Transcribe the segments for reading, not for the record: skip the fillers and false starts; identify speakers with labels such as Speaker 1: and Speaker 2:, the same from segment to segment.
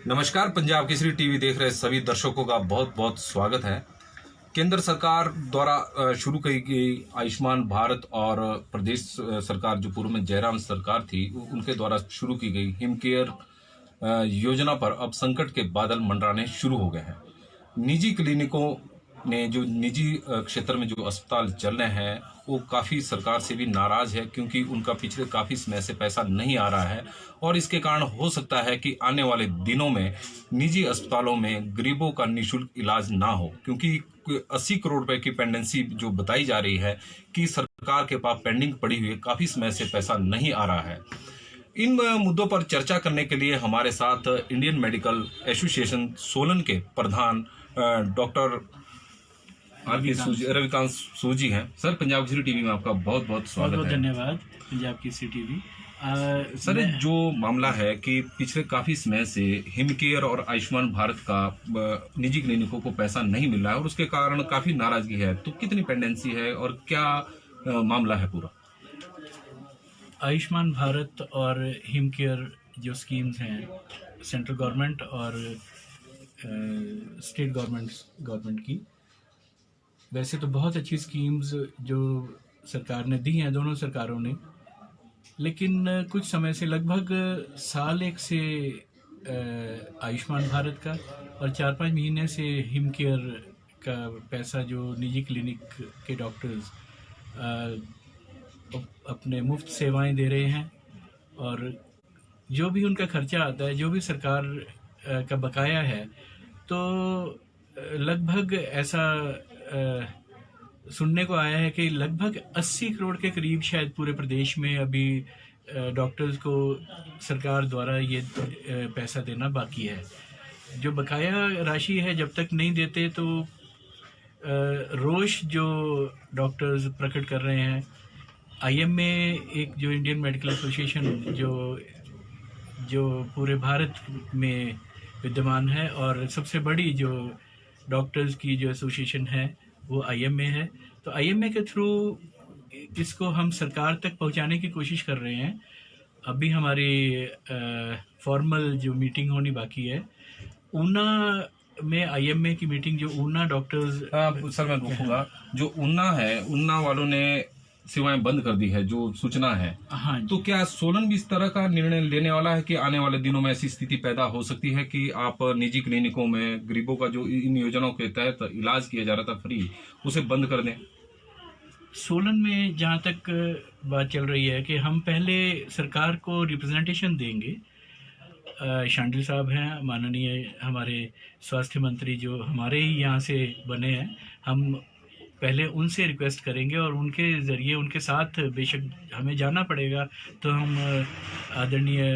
Speaker 1: नमस्कार। पंजाब केसरी टीवी देख रहे सभी दर्शकों का बहुत बहुत स्वागत है। केंद्र सरकार द्वारा शुरू की गई आयुष्मान भारत और प्रदेश सरकार जो पूर्व में जयराम सरकार थी उनके द्वारा शुरू की गई हिम केयर योजना पर अब संकट के बादल मंडराने शुरू हो गए हैं। निजी क्लिनिकों ने जो निजी क्षेत्र में जो अस्पताल चल रहे हैं वो काफ़ी सरकार से भी नाराज है, क्योंकि उनका पिछले काफ़ी समय से पैसा नहीं आ रहा है और इसके कारण हो सकता है कि आने वाले दिनों में निजी अस्पतालों में गरीबों का निःशुल्क इलाज ना हो, क्योंकि 80 करोड़ रुपए की पेंडेंसी जो बताई जा रही है कि सरकार के पास पेंडिंग पड़ी हुई है, काफ़ी समय से पैसा नहीं आ रहा है। इन मुद्दों पर चर्चा करने के लिए हमारे साथ इंडियन मेडिकल एसोसिएशन सोलन के प्रधान डॉक्टर रविकांत सूजी हैं। सर, पंजाब केसरी टीवी में आपका बहुत बहुत स्वागत है।
Speaker 2: धन्यवाद। पंजाब केसरी टीवी।
Speaker 1: सर, जो मामला है कि पिछले काफी समय से हिम केयर और आयुष्मान भारत का निजी क्लिनिकों को पैसा नहीं मिल रहा है और उसके कारण काफी नाराजगी है, तो कितनी पेंडेंसी है और क्या मामला है पूरा?
Speaker 2: आयुष्मान भारत और हिम केयर जो स्कीम्स हैं सेंट्रल गवर्नमेंट और स्टेट गवर्नमेंट की, वैसे तो बहुत अच्छी स्कीम्स जो सरकार ने दी हैं, दोनों सरकारों ने, लेकिन कुछ समय से लगभग साल एक से आयुष्मान भारत का और 4-5 महीने से हिम केयर का पैसा जो निजी क्लिनिक के डॉक्टर्स अपने मुफ्त सेवाएं दे रहे हैं और जो भी उनका खर्चा आता है, जो भी सरकार का बकाया है, तो लगभग ऐसा सुनने को आया है कि लगभग 80 करोड़ के करीब शायद पूरे प्रदेश में अभी डॉक्टर्स को सरकार द्वारा ये पैसा देना बाकी है। जो बकाया राशि है, जब तक नहीं देते तो रोष जो डॉक्टर्स प्रकट कर रहे हैं। आईएमए एक जो इंडियन मेडिकल एसोसिएशन जो पूरे भारत में विद्यमान है और सबसे बड़ी जो डॉक्टर्स की जो एसोसिएशन है वो आईएमए है, तो आईएमए के थ्रू इसको हम सरकार तक पहुंचाने की कोशिश कर रहे हैं। अभी हमारी फॉर्मल जो मीटिंग होनी बाकी है ऊना में, आईएमए की मीटिंग जो ऊना डॉक्टर्स।
Speaker 1: सर, मैं पूछूंगा, जो ऊना है, ऊना वालों ने सेवाएं बंद कर दी है जो सूचना है,
Speaker 2: हाँ,
Speaker 1: तो क्या सोलन भी इस तरह का निर्णय लेने वाला है कि आने वाले दिनों में ऐसी स्थिति पैदा हो सकती है कि आप निजी क्लिनिकों में गरीबों का जो इन योजनाओं के तहत इलाज किया जा रहा था फ्री, उसे बंद कर दें?
Speaker 2: सोलन में जहाँ तक बात चल रही है कि हम पहले सरकार को रिप्रेजेंटेशन देंगे। शांडिल साहब हैं माननीय हमारे स्वास्थ्य मंत्री, जो हमारे ही यहाँ से बने हैं, हम पहले उनसे रिक्वेस्ट करेंगे और उनके ज़रिए उनके साथ बेशक हमें जाना पड़ेगा, तो हम आदरणीय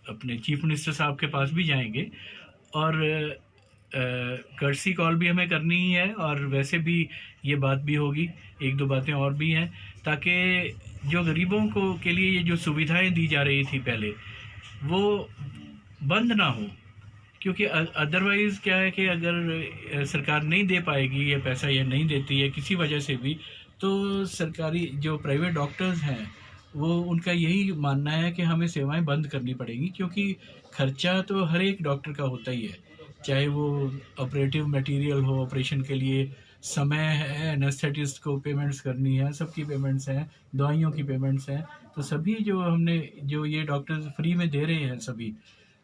Speaker 2: अपने चीफ मिनिस्टर साहब के पास भी जाएंगे और कर्सी कॉल भी हमें करनी ही है और वैसे भी ये बात भी होगी, एक दो बातें और भी हैं, ताकि जो गरीबों को के लिए ये जो सुविधाएं दी जा रही थी पहले वो बंद ना हो, क्योंकि अदरवाइज़ क्या है कि अगर सरकार नहीं दे पाएगी ये पैसा या नहीं देती है किसी वजह से भी, तो सरकारी जो प्राइवेट डॉक्टर्स हैं वो उनका यही मानना है कि हमें सेवाएं बंद करनी पड़ेंगी, क्योंकि खर्चा तो हर एक डॉक्टर का होता ही है, चाहे वो ऑपरेटिव मटेरियल हो, ऑपरेशन के लिए समय है, एनेस्थेटिस्ट को पेमेंट्स करनी है, सबकी पेमेंट्स हैं, दवाइयों की पेमेंट्स हैं, तो सभी जो हमने जो ये डॉक्टर्स फ्री में दे रहे हैं सभी,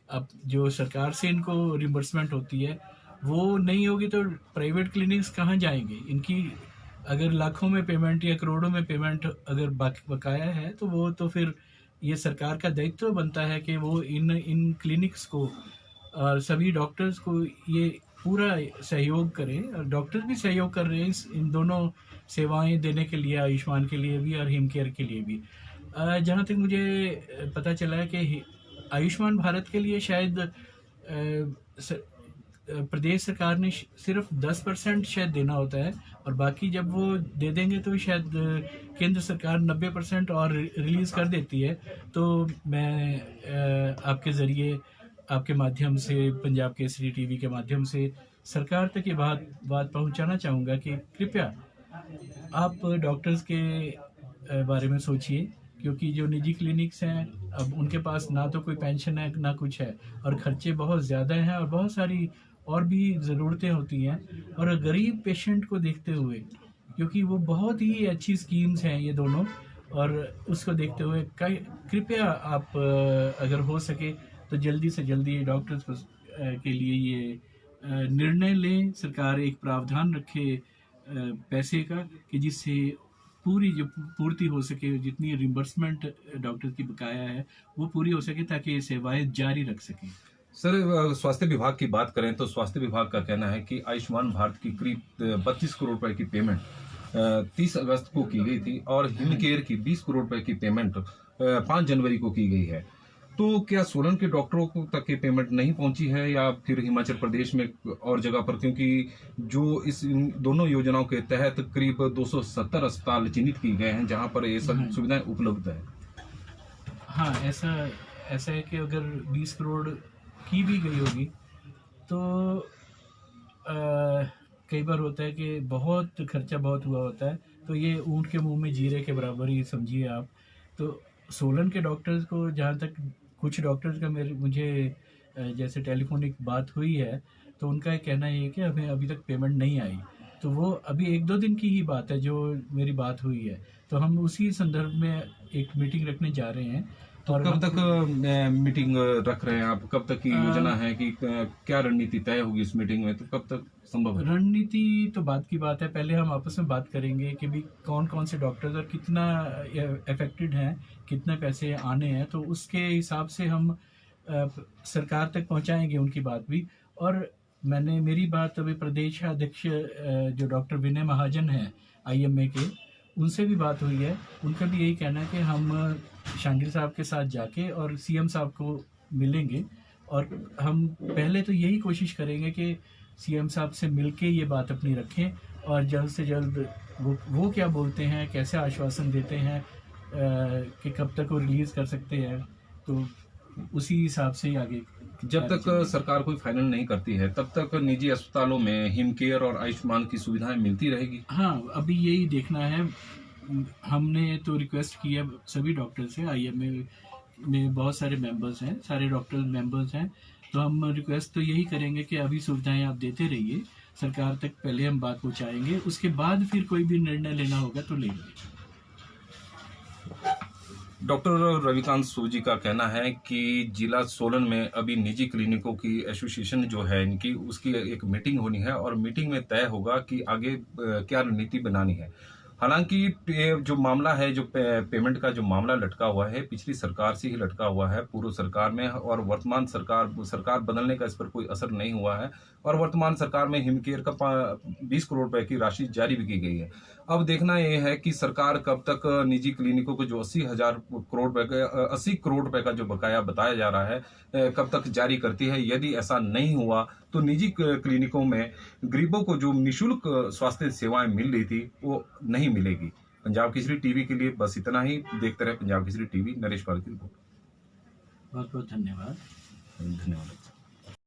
Speaker 2: अब जो सरकार से इनको रिम्बर्समेंट होती है वो नहीं होगी तो प्राइवेट क्लिनिक्स कहाँ जाएंगे? इनकी अगर लाखों में पेमेंट या करोड़ों में पेमेंट अगर बकाया है तो वो तो फिर ये सरकार का दायित्व बनता है कि वो इन क्लिनिक्स को और सभी डॉक्टर्स को ये पूरा सहयोग करें, और डॉक्टर भी सहयोग कर रहे हैं इन दोनों सेवाएं देने के लिए, आयुष्मान के लिए भी और हिम केयर के लिए भी। जहाँ तक मुझे पता चला है कि आयुष्मान भारत के लिए शायद प्रदेश सरकार ने सिर्फ 10% शायद देना होता है और बाकी जब वो दे देंगे तो शायद केंद्र सरकार 90% और रिलीज़ कर देती है। तो मैं आपके ज़रिए, आपके माध्यम से, पंजाब केसरी टीवी के माध्यम से सरकार तक ये बात पहुंचाना चाहूँगा कि कृपया आप डॉक्टर्स के बारे में सोचिए क्योंकि जो निजी क्लिनिक्स हैं अब उनके पास ना तो कोई पेंशन है ना कुछ है, और खर्चे बहुत ज़्यादा हैं और बहुत सारी और भी ज़रूरतें होती हैं। और गरीब पेशेंट को देखते हुए, क्योंकि वो बहुत ही अच्छी स्कीम्स हैं ये दोनों, और उसको देखते हुए कृपया आप अगर हो सके तो जल्दी से जल्दी डॉक्टर्स को के लिए ये निर्णय लें, सरकार एक प्रावधान रखे पैसे का, कि जिससे पूरी जो पूर्ति हो सके, जितनी रिम्बर्समेंट डॉक्टर की बकाया है वो पूरी हो सके, ताकि ये सेवाएं जारी रख सकें।
Speaker 1: सर, स्वास्थ्य विभाग की बात करें तो स्वास्थ्य विभाग का कहना है कि आयुष्मान भारत की करीब 32 करोड़ रुपए की पेमेंट 30 अगस्त को की गई थी और हिमकेयर की 20 करोड़ रुपए की पेमेंट 5 जनवरी को की गई है। तो क्या सोलन के डॉक्टरों को तक ये पेमेंट नहीं पहुंची है या फिर हिमाचल प्रदेश में और जगह पर? क्योंकि जो इन दोनों योजनाओं के तहत करीब 270 अस्पताल चिन्हित किए गए हैं जहां पर ये सब सुविधाएं उपलब्ध है।
Speaker 2: हाँ, ऐसा ऐसा है कि अगर 20 करोड़ की भी गई होगी तो कई बार होता है कि बहुत खर्चा बहुत हुआ होता है, तो ये ऊँट के मुंह में जीरे के बराबर ही समझिए आप। तो सोलन के डॉक्टर्स को, जहाँ तक कुछ डॉक्टर्स का मुझे जैसे टेलीफोनिक बात हुई है, तो उनका कहना ये है कि हमें अभी तक पेमेंट नहीं आई। तो वो अभी 1-2 दिन की ही बात है जो मेरी बात हुई है, तो हम उसी संदर्भ में एक मीटिंग रखने जा रहे हैं।
Speaker 1: तो
Speaker 2: और
Speaker 1: कब तक मीटिंग रख रहे हैं आप? कब तक की योजना है कि क्या रणनीति तय होगी इस मीटिंग में? तो कब तक संभव है?
Speaker 2: रणनीति तो बात की बात है, पहले हम आपस में बात करेंगे कि भी कौन कौन से डॉक्टर्स और कितना अफेक्टेड हैं, कितने पैसे आने हैं, तो उसके हिसाब से हम सरकार तक पहुंचाएंगे उनकी बात भी। और मेरी बात अभी प्रदेश अध्यक्ष जो डॉक्टर विनय महाजन हैं IMA के, उनसे भी बात हुई है। उनका भी यही कहना है कि हम शांडिल साहब के साथ जाके और CM साहब को मिलेंगे, और हम पहले तो यही कोशिश करेंगे कि CM साहब से मिलके ये बात अपनी रखें, और जल्द से जल्द वो क्या बोलते हैं, कैसे आश्वासन देते हैं कि कब तक वो रिलीज़ कर सकते हैं, तो उसी हिसाब से ही आगे।
Speaker 1: जब तक सरकार कोई फाइनल नहीं करती है तब तक निजी अस्पतालों में हिमकेयर और आयुष्मान की सुविधाएं मिलती रहेगी।
Speaker 2: हाँ, अभी यही देखना है। हमने तो रिक्वेस्ट की है सभी डॉक्टर से, IMA में बहुत सारे मेंबर्स हैं, सारे डॉक्टर मेंबर्स हैं, तो हम रिक्वेस्ट तो यही करेंगे कि अभी सुविधाएं आप देते रहिए, सरकार तक पहले हम बात पहुंचाएंगे, उसके बाद फिर कोई भी निर्णय लेना होगा तो लेंगे।
Speaker 1: डॉक्टर रविकांत सूजी का कहना है कि जिला सोलन में अभी निजी क्लिनिकों की एसोसिएशन जो है इनकी, उसकी एक मीटिंग होनी है और मीटिंग में तय होगा कि आगे क्या रणनीति बनानी है। हालांकि जो मामला है, जो पेमेंट का जो मामला लटका हुआ है, पिछली सरकार से ही लटका हुआ है, पूर्व सरकार में, और वर्तमान सरकार बदलने का इस पर कोई असर नहीं हुआ है। और वर्तमान सरकार में हिमकेयर का 20 करोड़ रुपए की राशि जारी भी की गई है। अब देखना यह है कि सरकार कब तक निजी क्लिनिकों को जो 80 करोड़ रुपए का जो बकाया बताया जा रहा है, कब तक जारी करती है। यदि ऐसा नहीं हुआ तो निजी क्लिनिकों में गरीबों को जो निःशुल्क स्वास्थ्य सेवाएं मिल रही थी वो नहीं मिलेगी। पंजाब केसरी टीवी के लिए बस इतना ही। देखते रहे पंजाब केसरी टीवी। नरेश पाल की रिपोर्ट।
Speaker 2: बहुत बहुत धन्यवाद।
Speaker 1: धन्यवाद।